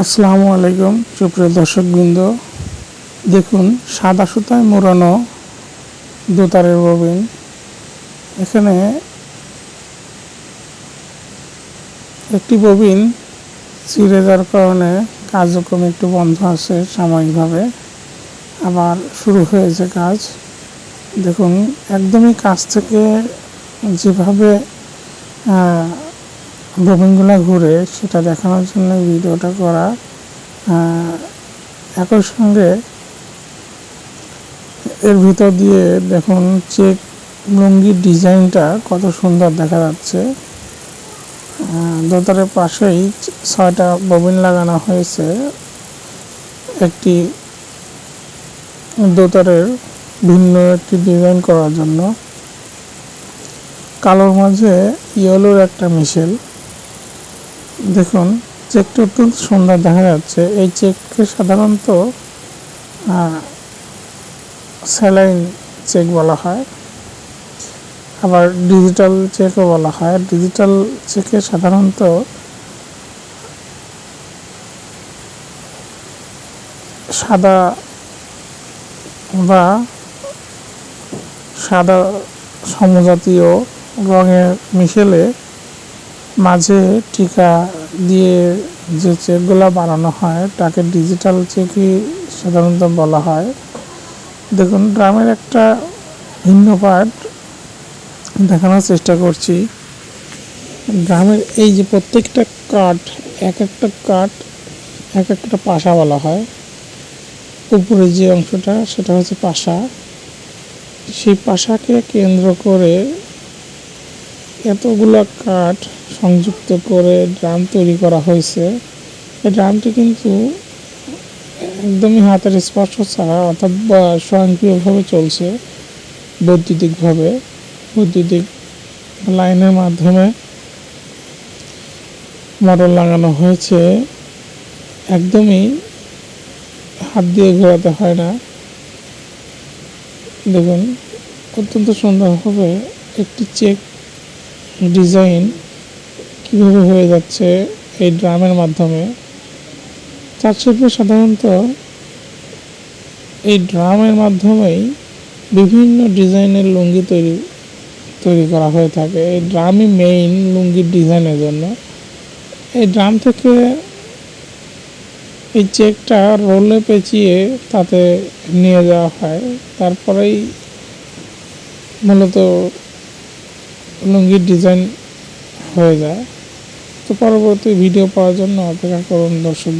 আসসালামু আলাইকুম সুপ্রিয় দর্শকবৃন্দ, দেখুন সাদা সুতায় মোড়ানো দোতারের ববিন। এখানে একটি ববিন ছিঁড়ে যাওয়ার কারণে কার্যক্রম একটু বন্ধ আছে সাময়িকভাবে, আবার শুরু হয়েছে কাজ। দেখুন একদমই কাছ থেকে যেভাবে ববিনগুলো ঘুরে সেটা দেখানোর জন্য ভিডিওটা করা। একই সঙ্গে এর ভিতর দিয়ে দেখুন চেক লুঙ্গির ডিজাইনটা কত সুন্দর দেখা যাচ্ছে। দোতারের পাশেই 6টা ববিন লাগানো হয়েছে একটি দোতারের ভিন্ন একটি ডিজাইন করার জন্য। কালোর মাঝে ইয়েলোর একটা মিশেল। দেখুন চেকটা খুব সুন্দর দেখা যাচ্ছে। এই চেককে সাধারণত স্যালাইন চেক বলা হয়, আবার ডিজিটাল চেকও বলা হয়। ডিজিটাল চেকে সাধারণত সাদা বা সাদা সমজাতীয় রঙের মিশেলে মাঝে টিকা দিয়ে যে চেকগুলো বানানো হয় তাকে ডিজিটাল চেকই সাধারণত বলা হয়। দেখুন ড্রামের একটা ভিন্ন পার্ট দেখানোর চেষ্টা করছি। ড্রামের এই যে প্রত্যেকটা কাঠ, এক একটা কাঠ এক একটা পাশা বলা হয়। উপরে যে অংশটা সেটা হচ্ছে পাশা। সেই পাশাকে কেন্দ্র করে এতগুলো কাঠ সংযুক্ত করে ড্রাম তৈরি করা হয়েছে। এই ড্রামটি কিন্তু একদমই হাতের স্পর্শ ছাড়া, অর্থাৎ স্বয়ংক্রিয়ভাবে চলছে। বৈদ্যুতিক লাইনের মাধ্যমে মোটর লাগানো হয়েছে। একদমই হাত দিয়ে ঘোরাতে হয় না। দেখুন অত্যন্ত সুন্দরভাবে একটি চেক ডিজাইন কীভাবে হয়ে যাচ্ছে এই ড্রামের মাধ্যমে। তাঁত শিল্পে সাধারণত এই ড্রামের মাধ্যমেই বিভিন্ন ডিজাইনের লুঙ্গি তৈরি করা হয়ে থাকে। এই ড্রামই মেইন লুঙ্গির ডিজাইনের জন্য। এই ড্রাম থেকে এই চেকটা রোলে পেঁচিয়ে তাতে নিয়ে যাওয়া হয়, তারপরেই মূলত লুঙ্গির ডিজাইন হয়ে যায়। তো পরবর্তী ভিডিও পাওয়ার জন্য অপেক্ষা করুন দর্শক।